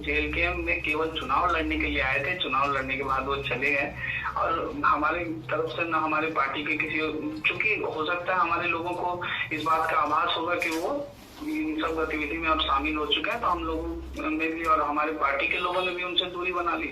Jail camp में केवल चुनाव लड़ने के लिए आए थे। चुनाव लड़ने के बाद वो चले गए और हमारी तरफ से न हमारे पार्टी के किसी, चूंकि हो सकता है हमारे लोगों को इस बात का आभास होगा कि वो इन सब गतिविधि में अब शामिल हो चुके हैं, तो हम लोगों ने भी और हमारे पार्टी के लोगों ने भी उनसे दूरी बना ली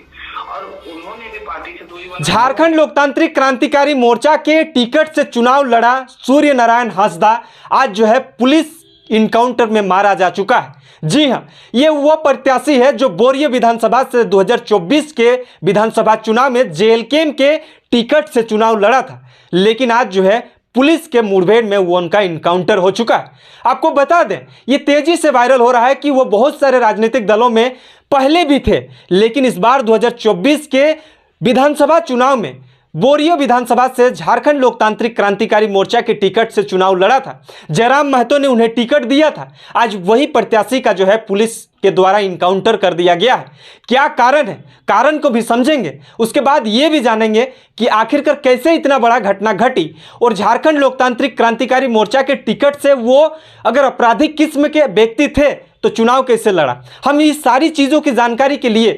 और उन्होंने भी पार्टी से दूरी बना ली। झारखंड लोकतांत्रिक क्रांतिकारी मोर्चा के टिकट से चुनाव लड़ा सूर्य नारायण हांसदा आज जो है पुलिस इनकाउंटर में मारा जा चुका है। जी हां, ये वो प्रत्याशी है जो बोरियो विधानसभा से 2024 के विधानसभा चुनाव में जेएलकेएम के टिकट से चुनाव लड़ा था, लेकिन आज जो है पुलिस के मुठभेड़ में वो उनका इनकाउंटर हो चुका है। आपको बता दें, ये तेजी से वायरल हो रहा है कि वो बहुत सारे राजनीतिक दलों में पहले भी थे, लेकिन इस बार 2024 के विधानसभा चुनाव में बोरियो विधानसभा से झारखंड लोकतांत्रिक क्रांतिकारी मोर्चा के टिकट से चुनाव लड़ा था। जयराम महतो ने उन्हें टिकट दिया था। आज वही प्रत्याशी का जो है पुलिस के द्वारा इनकाउंटर कर दिया गया है। क्या कारण है, कारण को भी समझेंगे, उसके बाद ये भी जानेंगे कि आखिरकार कैसे इतना बड़ा घटना घटी और झारखंड लोकतांत्रिक क्रांतिकारी मोर्चा के टिकट से वो अगर आपराधिक किस्म के व्यक्ति थे तो चुनाव कैसे लड़ा। हम इस सारी चीज़ों की जानकारी के लिए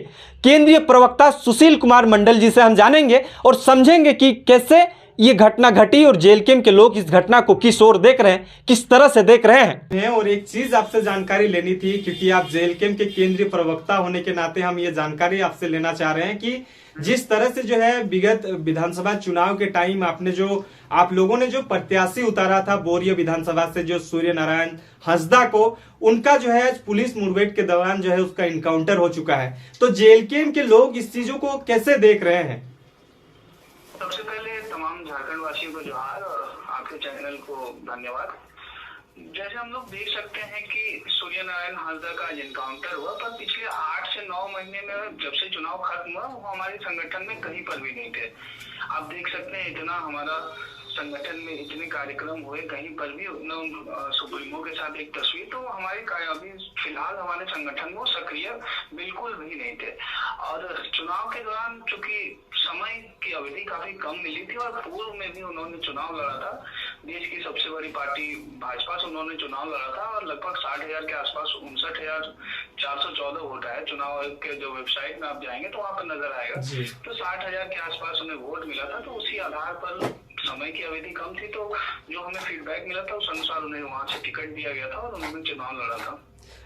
केंद्रीय प्रवक्ता सुशील कुमार मंडल जी से हम जानेंगे और समझेंगे कि कैसे ये घटना घटी और जेएलकेएम के लोग इस घटना को किस ओर देख रहे हैं, किस तरह से देख रहे हैं। और एक चीज आपसे जानकारी लेनी थी, क्योंकि आप जेएलकेएम के केंद्रीय प्रवक्ता होने के नाते हम ये जानकारी आपसे लेना चाह रहे हैं कि जिस तरह से जो है विगत विधानसभा चुनाव के टाइम आप लोगों ने जो प्रत्याशी उतारा था बोरियो विधानसभा से, जो सूर्य नारायण हांसदा को, उनका जो है पुलिस मुठभेड़ के दौरान जो है उसका इनकाउंटर हो चुका है। तो जेएलकेएम के लोग इस चीजों को कैसे देख रहे हैं? सबसे पहले तमाम झारखंड वासियों को जोहार और आपके चैनल को धन्यवाद। जैसे हम लोग देख सकते हैं कि सूर्य नारायण हांसदा का इनकाउंटर हुआ, पर पिछले 8 से 9 महीने में जब से चुनाव खत्म हुआ वो हमारे संगठन में कहीं पर भी नहीं थे। आप देख सकते हैं इतना हमारा संगठन में इतने कार्यक्रम हुए, कहीं पर भी उतना सुप्रीमो के साथ एक तस्वीर, तो हमारे अभी फिलहाल हमारे संगठन में सक्रिय बिल्कुल भी नहीं थे। और चुनाव के दौरान चूंकि समय की अवधि काफी कम मिली थी और पूर्व में भी उन्होंने चुनाव लड़ा था, देश की सबसे बड़ी पार्टी भाजपा से उन्होंने चुनाव लड़ा था और लगभग 60,000 के आसपास 59,414 वोट आए। चुनाव आयोग के जो वेबसाइट में आप जाएंगे तो वहां पर नजर आएगा, तो 60,000 के आसपास उन्हें वोट मिला था। तो उसी आधार पर समय की अवधि कम थी, तो जो हमें फीडबैक मिला था उस अनुसार उन्हें वहां से टिकट दिया गया था और उन्होंने चुनाव लड़ा था।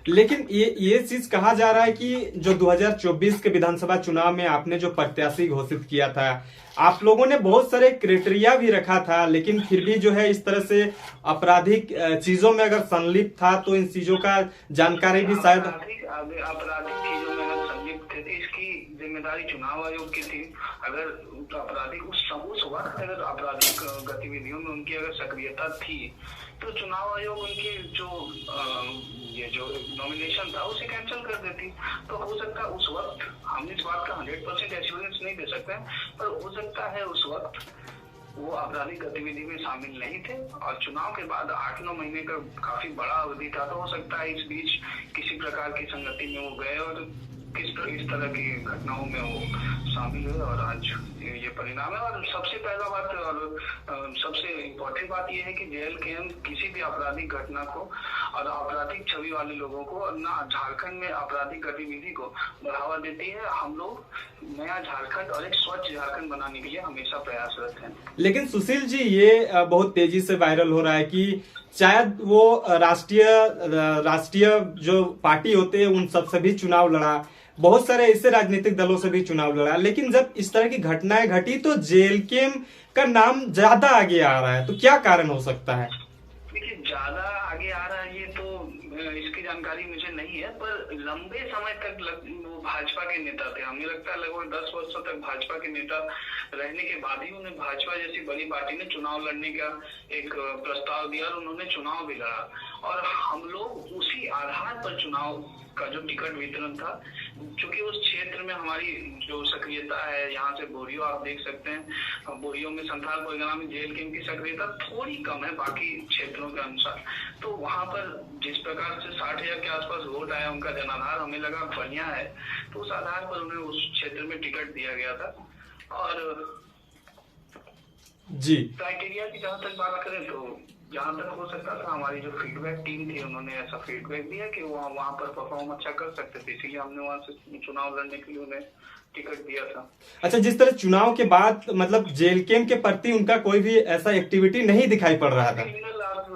लेकिन ये चीज कहा जा रहा है कि जो 2024 के विधानसभा चुनाव में आपने जो प्रत्याशी घोषित किया था, आप लोगों ने बहुत सारे क्राइटेरिया भी रखा था, लेकिन फिर भी जो है इस तरह से आपराधिक चीजों में अगर संलिप्त था तो इन चीजों का जानकारी भी शायद आपराधिक चीजों में अगर संलिप्त थे, इसकी जिम्मेदारी चुनाव आयोग की थी। अगर आपराधिक उस वक्त अगर आपराधिक गतिविधियों में उनकी अगर सक्रियता थी तो चुनाव आयोग उनकी ये जो नॉमिनेशन था उसे कैंसिल कर देती। तो हो सकता है उस वक्त, हम इस बात का 100% एश्योरेंस नहीं दे सकते, पर हो सकता है उस वक्त वो आपराधिक गतिविधि में शामिल नहीं थे और चुनाव के बाद 8-9 महीने का काफी बड़ा अवधि था, तो हो सकता है इस बीच किसी प्रकार की संगति में वो गए और इस तरह की घटनाओं में वो शामिल हुए और आज ये परिणाम है। और सबसे पहला बात और सबसे इम्पोर्टेंट बात ये है कि जेएलकेएम किसी भी आपराधिक घटना को और आपराधिक छवि वाले लोगों को और ना झारखंड में आपराधिक गतिविधि को बढ़ावा देती है। हम लोग नया झारखंड और एक स्वच्छ झारखंड बनाने के लिए हमेशा प्रयासरत हैं। लेकिन सुशील जी, ये बहुत तेजी से वायरल हो रहा है कि शायद वो राष्ट्रीय जो पार्टी होते हैं उन सबसे भी चुनाव लड़ा, बहुत सारे ऐसे राजनीतिक दलों से भी चुनाव लड़ा, लेकिन जब इस तरह की घटनाएं घटी तो जेएलकेएम का नाम ज्यादा आगे आ रहा है। तो क्या कारण हो सकता है? देखिए, ज्यादा आगे आ रहा है ये तो इसकी जानकारी मुझे नहीं है, पर लंबे समय तक वो भाजपा के नेता थे। हमें लगता है लगभग 10 वर्षों तक भाजपा के नेता रहने के बाद ही उन्हें भाजपा जैसी बड़ी पार्टी ने चुनाव लड़ने का एक प्रस्ताव दिया और उन्होंने चुनाव भी लड़ा। और हम लोग उसी आधार पर चुनाव का जो टिकट वितरण था, क्योंकि उस क्षेत्र में हमारी जो सक्रियता है, यहाँ से बोरियो आप देख सकते हैं, बोरियो में संथाल परगना में जेएलकेएम की सक्रियता थोड़ी कम है बाकी क्षेत्रों के अनुसार। तो वहां पर जिस प्रकार से 60,000 के आसपास वोट आया, उनका जनाधार हमें लगा बढ़िया है, तो उस आधार पर उन्हें उस क्षेत्र में टिकट दिया गया था। और जी, क्राइटेरिया की जहां तक बात करें तो जहाँ तक हो सकता था हमारी जो फीडबैक टीम थी उन्होंने ऐसा फीडबैक दिया कि वो वहाँ पर परफॉर्म अच्छा कर सकते थे, इसीलिए हमने वहाँ से चुनाव लड़ने के लिए उन्हें टिकट दिया था। अच्छा, जिस तरह चुनाव के बाद मतलब जेएलकेएम के प्रति उनका कोई भी ऐसा एक्टिविटी नहीं दिखाई पड़ रहा था।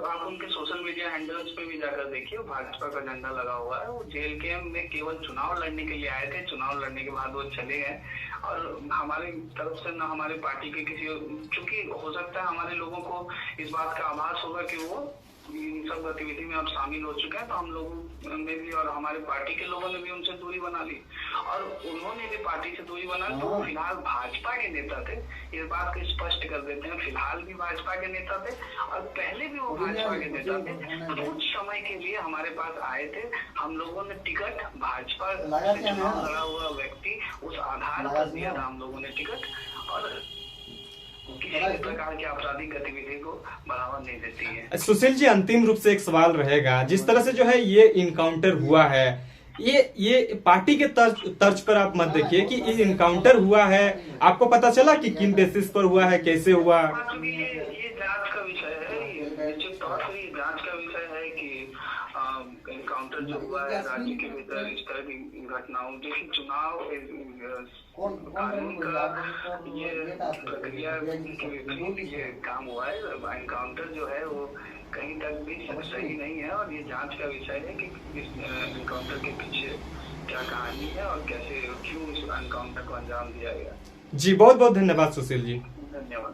आप उनके सोशल मीडिया हैंडल्स पे भी जाकर देखिए, भाजपा का झंडा लगा हुआ है। वो जेएलकेएम में केवल चुनाव लड़ने के लिए आए थे, चुनाव लड़ने के बाद वो चले गए। और हमारी तरफ से ना हमारे पार्टी के किसी, चूंकि हो सकता है हमारे लोगों को इस बात का आभास होगा कि वो इन सब गतिविधि में अब शामिल हो चुके हैं, तो हम लोगों ने भी और हमारे पार्टी के लोगों ने भी उनसे दूरी बना ली और उन्होंने भी पार्टी से दूरी बना ली। तो वो फिलहाल भाजपा के नेता थे, इस बात को स्पष्ट कर देते हैं, फिलहाल भी भाजपा के नेता थे और पहले भी वो भाजपा के नेता थे। कुछ समय के लिए हमारे पास आए थे, हम लोगों ने टिकट भाजपा से चुनाव लड़ा हुआ व्यक्ति उस आधार पर दिया था हम लोगों ने टिकट, और किसी भी प्रकार की आपराधिक गतिविधि को बढ़ावा नहीं देती है। सुशील जी, अंतिम रूप से एक सवाल रहेगा, जिस तरह से जो है ये इनकाउंटर हुआ है, ये पार्टी के तर्ज पर आप मत देखिए कि ये इनकाउंटर हुआ है, आपको पता चला कि किन बेसिस पर हुआ है, कैसे हुआ? ये जांच का विषय है, ये निश्चित तौर पर ये जांच का विषय है कि इनकाउंटर जो हुआ है राज्य के भीतर इस तरह की घटनाओं, देखिए चुनाव कानून का ये प्रक्रिया के विपरीत ये काम हुआ है। इनकाउंटर जो है वो कहीं तक भी सही नहीं है और ये जांच का विषय है कि इस इनकाउंटर के पीछे क्या कहानी है और कैसे क्यों इस इनकाउंटर को अंजाम दिया गया। जी, बहुत बहुत धन्यवाद सुशील जी। धन्यवाद।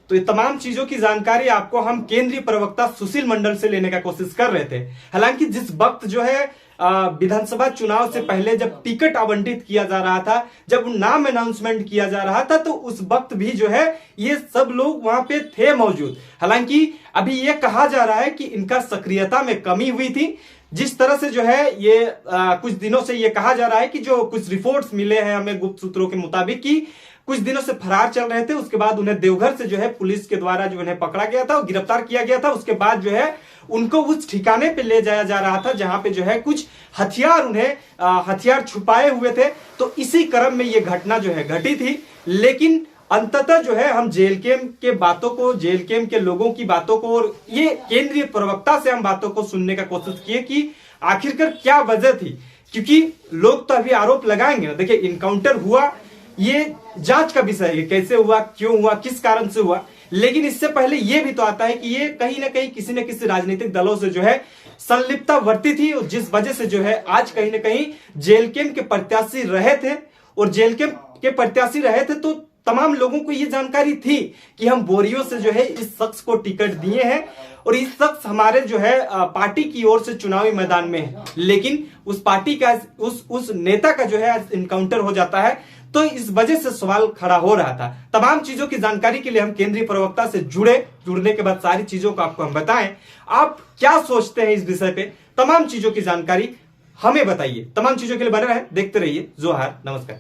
तो ये तमाम चीजों की जानकारी आपको हम केंद्रीय प्रवक्ता सुशील मंडल से लेने का कोशिश कर रहे थे। हालांकि जिस वक्त जो है विधानसभा चुनाव से पहले जब टिकट आवंटित किया जा रहा था, जब नाम अनाउंसमेंट किया जा रहा था, तो उस वक्त भी जो है ये सब लोग वहां पे थे मौजूद। हालांकि अभी ये कहा जा रहा है कि इनका सक्रियता में कमी हुई थी। जिस तरह से जो है ये कुछ दिनों से ये कहा जा रहा है कि जो कुछ रिपोर्ट्स मिले हैं हमें गुप्त सूत्रों के मुताबिक कि कुछ दिनों से फरार चल रहे थे, उसके बाद उन्हें देवघर से जो है पुलिस के द्वारा जो उन्हें पकड़ा गया था, गिरफ्तार किया गया था। उसके बाद जो है उनको उस ठिकाने पे ले जाया जा रहा था जहां पे जो है कुछ हथियार उन्हें हथियार छुपाए हुए थे। तो इसी क्रम में ये घटना जो है घटी थी। लेकिन अंततः जो है हम जेएलकेएम के बातों को, जेएलकेएम के लोगों की बातों को और ये केंद्रीय प्रवक्ता से हम बातों को सुनने का कोशिश किए कि आखिरकार क्या वजह थी, क्योंकि लोग तो अभी आरोप लगाएंगे ना। देखिए, इनकाउंटर हुआ, ये जांच का विषय है, कैसे हुआ, क्यों हुआ, किस कारण से हुआ। लेकिन इससे पहले यह भी तो आता है कि ये कहीं ना कहीं किसी न किसी राजनीतिक दलों से जो है संलिप्तता वर्ती थी, और जिस वजह से जो है आज कहीं ना कहीं जेएलकेएम के प्रत्याशी रहे थे। और जेएलकेएम के प्रत्याशी रहे थे तो तमाम लोगों को ये जानकारी थी कि हम बोरियों से जो है इस शख्स को टिकट दिए हैं और इस शख्स हमारे जो है पार्टी की ओर से चुनावी मैदान में है। लेकिन उस पार्टी का उस नेता का जो है इनकाउंटर हो जाता है, तो इस वजह से सवाल खड़ा हो रहा था। तमाम चीजों की जानकारी के लिए हम केंद्रीय प्रवक्ता से जुड़ने के बाद सारी चीजों को आपको हम बताएं। आप क्या सोचते हैं इस विषय पे, तमाम चीजों की जानकारी हमें बताइए। तमाम चीजों के लिए बने रहें, देखते रहिए जोहार, नमस्कार।